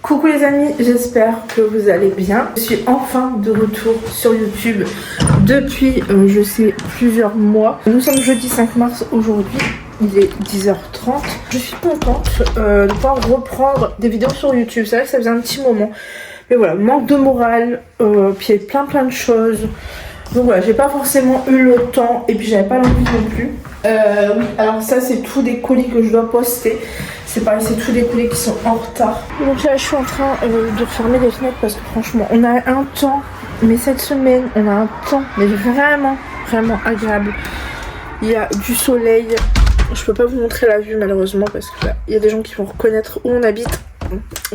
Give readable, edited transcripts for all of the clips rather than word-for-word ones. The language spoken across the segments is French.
Coucou les amis, j'espère que vous allez bien. Je suis enfin de retour sur YouTube depuis, je sais, plusieurs mois. Nous sommes jeudi 5 mars aujourd'hui, il est 10h30. Je suis contente de pouvoir reprendre des vidéos sur YouTube. C'est vrai que ça faisait un petit moment. Mais voilà, manque de morale, puis plein de choses. Donc voilà, j'ai pas forcément eu le temps et puis j'avais pas l'envie non plus. Oui, alors ça c'est tous des colis que je dois poster. C'est pareil, c'est tous des colis qui sont en retard. Donc là je suis en train de refermer les fenêtres parce que franchement on a un temps, mais cette semaine on a un temps mais vraiment agréable. Il y a du soleil. Je peux pas vous montrer la vue malheureusement parce que là, il y a des gens qui vont reconnaître où on habite.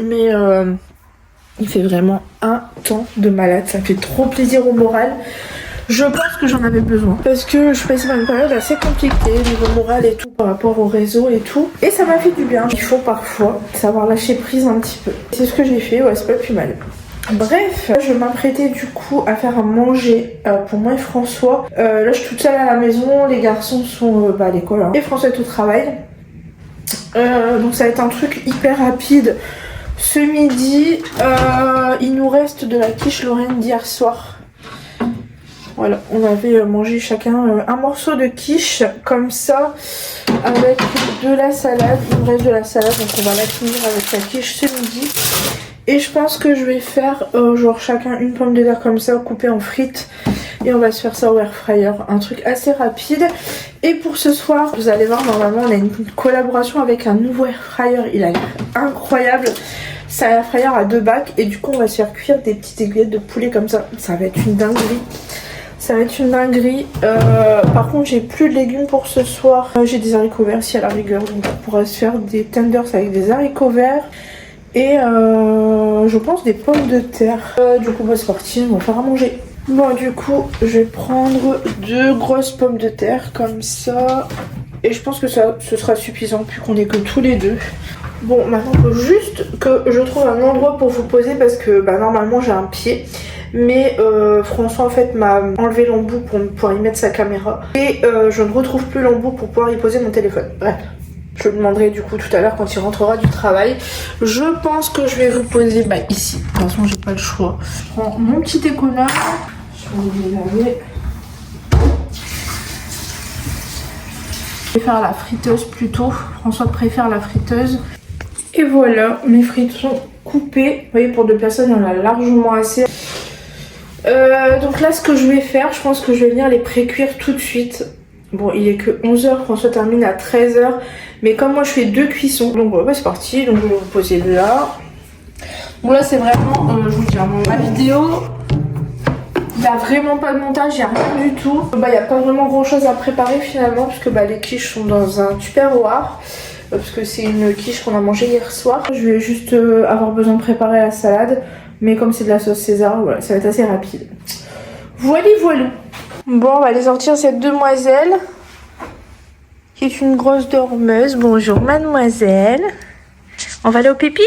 Mais il fait vraiment un temps de malade, ça fait trop plaisir au moral. Je pense que j'en avais besoin parce que je passais par une période assez compliquée niveau moral et tout par rapport au réseau et tout. Et ça m'a fait du bien. Il faut parfois savoir lâcher prise un petit peu. C'est ce que j'ai fait, ouais, c'est pas plus mal. Bref, je m'apprêtais du coup à faire à manger pour moi et François. Là je suis toute seule à la maison, les garçons sont à l'école hein, et François est au travail. Donc ça va être un truc hyper rapide. Ce midi, il nous reste de la quiche Lorraine d'hier soir. Voilà, on avait mangé chacun un morceau de quiche comme ça avec de la salade. Il nous reste de la salade donc on va la finir avec la quiche ce midi. Et je pense que je vais faire genre chacun une pomme de terre comme ça coupée en frites. Et on va se faire ça au air fryer, un truc assez rapide. Et pour ce soir, vous allez voir, normalement on a une collaboration avec un nouveau air fryer. Il a l'air incroyable. C'est un air fryer à 2 bacs et du coup on va se faire cuire des petites aiguillettes de poulet comme ça. Ça va être une dinguerie. Ça va être une dinguerie. Par contre j'ai plus de légumes pour ce soir. J'ai des haricots verts si à la rigueur. Donc on pourra se faire des tenders avec des haricots verts. Et je pense des pommes de terre. Du coup bah, c'est parti, on va faire à manger. Bon du coup je vais prendre 2 grosses pommes de terre comme ça. Et je pense que ça ce sera suffisant vu qu'on est que tous les deux. Bon maintenant il faut juste que je trouve un endroit pour vous poser parce que bah, normalement j'ai un pied. Mais François en fait m'a enlevé l'embout pour pouvoir y mettre sa caméra. Et je ne retrouve plus l'embout pour pouvoir y poser mon téléphone. Bref, je le demanderai du coup tout à l'heure quand il rentrera du travail. Je pense que je vais vous poser bah, ici. De toute façon j'ai pas le choix. Je prends mon petit économe. Je vais le laver. Je vais faire la friteuse plutôt. François préfère la friteuse. Et voilà, mes frites sont coupées. Vous voyez, pour 2 personnes, il y en a largement assez. Donc là, ce que je vais faire, je pense que je vais venir les pré-cuire tout de suite. Bon, il est que 11h, François termine à 13h. Mais comme moi, je fais 2 cuissons. Donc voilà, bah, c'est parti. Donc je vais vous poser là. Bon, là, c'est vraiment, je vous dis, ma vidéo, il n'y a vraiment pas de montage, il n'y a rien du tout. Bah, il n'y a pas vraiment grand chose à préparer finalement, puisque bah, les quiches sont dans un tupperware. Parce que c'est une quiche qu'on a mangée hier soir. Je vais juste avoir besoin de préparer la salade. Mais comme c'est de la sauce César, voilà, ça va être assez rapide. Voilà. Bon, on va aller sortir cette demoiselle. Qui est une grosse dormeuse. Bonjour mademoiselle. On va aller au pipi?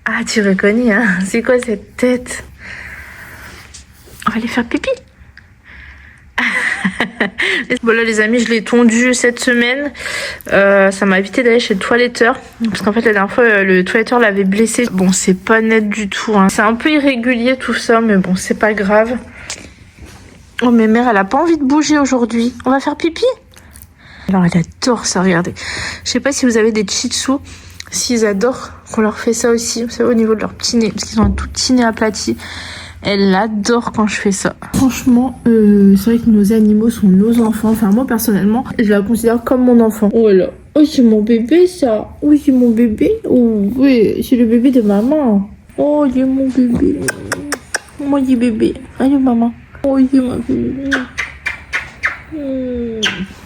Ah, tu reconnais, hein? C'est quoi cette tête? On va aller faire pipi? Bon là les amis, je l'ai tondu cette semaine. Ça m'a évité d'aller chez le toiletteur parce qu'en fait la dernière fois le toiletteur l'avait blessé. Bon c'est pas net du tout hein. C'est un peu irrégulier tout ça mais bon c'est pas grave. Oh mais mère elle a pas envie de bouger aujourd'hui. On va faire pipi? Alors elle adore ça, regardez. Je sais pas si vous avez des shih tzus, s'ils adorent qu'on leur fait ça aussi. Vous savez au niveau de leur petit nez parce qu'ils ont un tout petit nez aplati. Elle adore quand je fais ça. Franchement, c'est vrai que nos animaux sont nos enfants. Enfin, moi, personnellement, je la considère comme mon enfant. Oh là. Oh, c'est mon bébé, ça. Oui, c'est mon bébé. Oh, oui, c'est le bébé de maman. Oh, il est mon bébé. Moi, il est bébé. Allez, maman. Oh, il est ma bébé.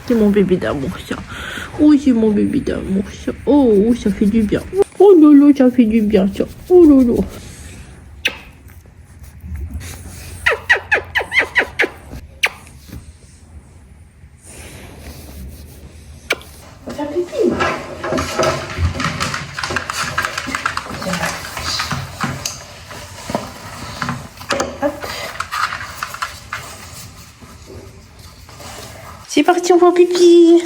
C'est mon bébé d'amour, ça. Oh, c'est mon bébé d'amour, ça. Oh, ça fait du bien. Oh, lolo, ça fait du bien, ça. Oh, lolo. C'est parti, on va pipi.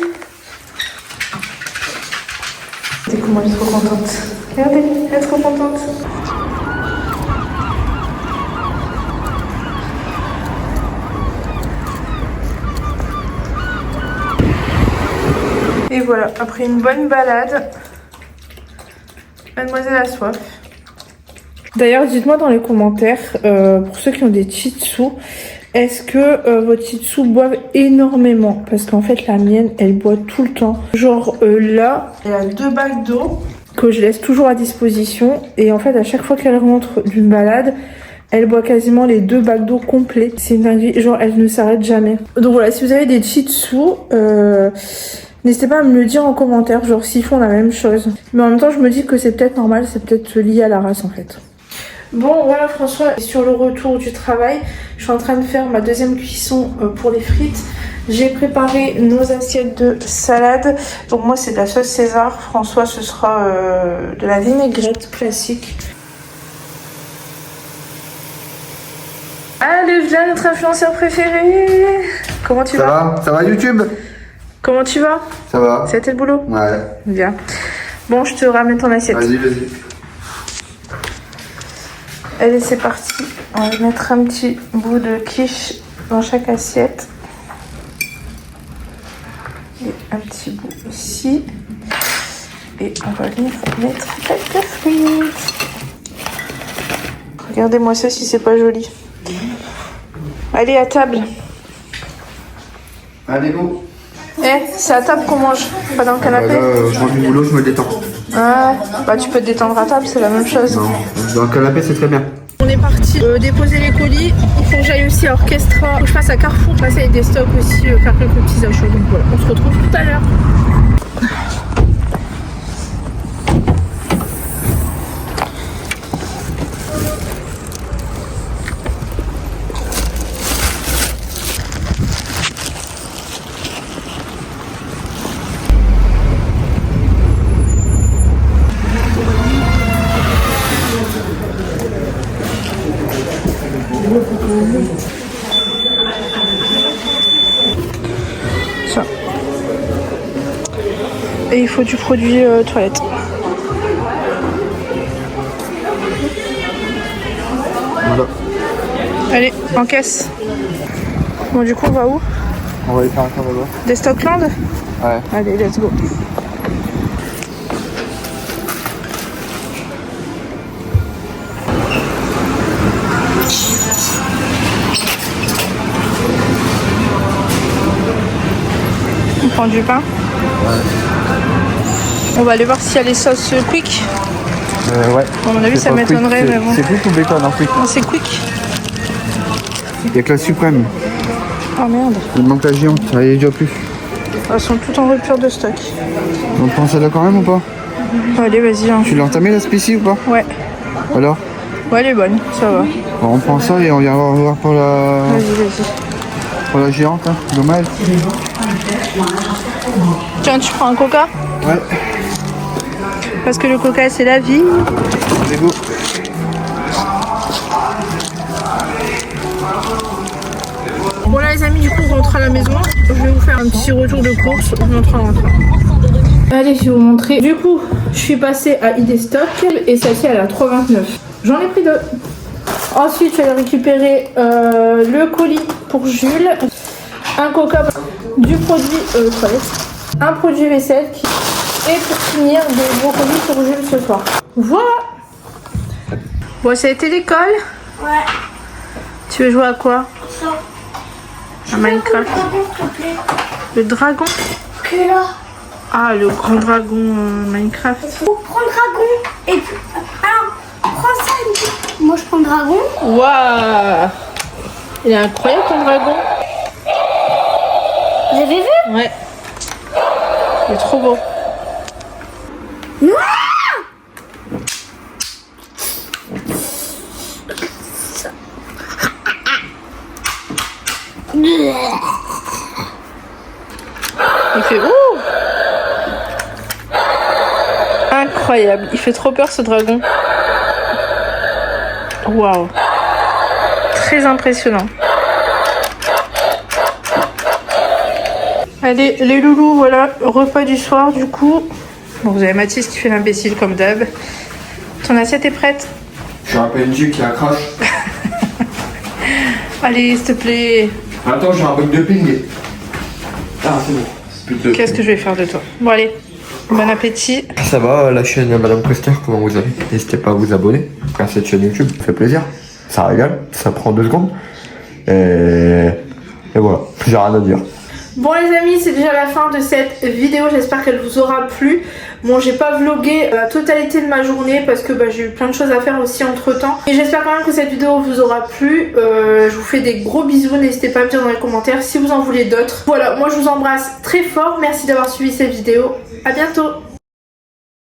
C'est comment je suis trop contente. Regardez, elle est trop contente. Et voilà, après une bonne balade, mademoiselle a soif. D'ailleurs, dites-moi dans les commentaires, pour ceux qui ont des Shih Tzu, est-ce que votre Shih Tzu boivent énormément? Parce qu'en fait, la mienne, elle boit tout le temps. Genre là, elle a 2 bacs d'eau que je laisse toujours à disposition. Et en fait, à chaque fois qu'elle rentre d'une balade, elle boit quasiment les 2 bacs d'eau complets. C'est une dinguerie, genre elle ne s'arrête jamais. Donc voilà, si vous avez des Shih Tzu, n'hésitez pas à me le dire en commentaire, genre s'ils font la même chose. Mais en même temps, je me dis que c'est peut-être normal, c'est peut-être lié à la race en fait. Bon voilà François, sur le retour du travail, je suis en train de faire ma deuxième cuisson pour les frites. J'ai préparé nos assiettes de salade. Donc moi c'est de la sauce César, François ce sera de la vinaigrette classique. Allez, viens notre influenceur préféré. Comment tu vas? Ça va YouTube? Comment tu vas? Ça va. C'était le boulot? Ouais. Bien. Bon, je te ramène ton assiette. Vas-y, vas-y. Allez, c'est parti. On va mettre un petit bout de quiche dans chaque assiette. Et un petit bout ici. Et on va venir mettre quelques frites. Regardez-moi ça si c'est pas joli. Allez, à table. Allez, go. C'est à table qu'on mange, pas dans le canapé. Là, je rentre du boulot, je me détends. Ah, bah tu peux te détendre à table, c'est la même chose. Non, dans le canapé, c'est très bien. On est parti déposer les colis. Il faut que j'aille aussi à Orchestra. Faut que je passe à Carrefour, passer avec des stocks aussi, faire quelques petits achats. Donc voilà, on se retrouve tout à l'heure. Ça. Et il faut du produit toilette. Voilà. Allez, en caisse. Bon, du coup, on va où? On va aller faire un tour là-bas. Des Stockland? Ouais. Allez, let's go. On prend du pain. Ouais. On va aller voir s'il y a les sauces quick. Ouais. Bon, à mon avis, ça m'étonnerait, mais bon. C'est quick ou bacon en quick? Non, c'est quick. Il n'y a que la suprême. Oh merde. Il manque la géante, elle est déjà plus. Elles sont toutes en rupture de stock. On prend celle-là quand même ou pas? Allez, vas-y. Hein. Tu l'as entamé la spécie ou pas? Ouais. Alors? Ouais, elle est bonne, ça va. Bon, on prend ça et on vient voir pour la géante, hein. Dommage. Tiens, tu prends un coca? Ouais. Parce que le coca, c'est la vie. Allez, go. Bon là les amis, du coup on rentre à la maison. Je vais vous faire un petit retour de course. Je montre en rentrant. Allez, je vais vous montrer. Du coup, je suis passée à ID Stock et celle-ci elle est à 3,29. J'en ai pris 2. Ensuite, je vais aller récupérer le colis pour Jules, un coca, du produit toilette, un produit vaisselle et pour finir des brocolis pour Jules ce soir. Voilà. Bon, ça a été l'école. Ouais. Tu veux jouer à quoi? Ça. À Minecraft. Le dragon? Que là. Ah, le grand dragon Minecraft. Faut prendre dragon et puis. Alors, prends ça et puis. Moi je prends dragon. Waouh! Il est incroyable ton dragon. Vous avez vu? Ouais. Il est trop beau. Il fait ouh! Incroyable, il fait trop peur ce dragon. Waouh! Très impressionnant. Allez, les loulous, voilà, repas du soir du coup. Bon, vous avez Mathis qui fait l'imbécile comme d'hab. Ton assiette est prête? J'ai un PNG qui a crash. Allez, s'il te plaît. Attends, j'ai un bug de ping. Ah, c'est bon. Putain. Qu'est-ce que je vais faire de toi? Bon, allez. Bon appétit. Ça va, la chaîne Madame Coster, comment vous allez? N'hésitez pas à vous abonner à cette chaîne YouTube, ça fait plaisir. Ça régale, ça prend 2 secondes. Et voilà, j'ai rien à dire. Bon les amis, c'est déjà la fin de cette vidéo, j'espère qu'elle vous aura plu. Bon, j'ai pas vlogué la totalité de ma journée parce que j'ai eu plein de choses à faire aussi entre temps. Et j'espère quand même que cette vidéo vous aura plu. Je vous fais des gros bisous, n'hésitez pas à me dire dans les commentaires si vous en voulez d'autres. Voilà, moi je vous embrasse très fort, merci d'avoir suivi cette vidéo, à bientôt.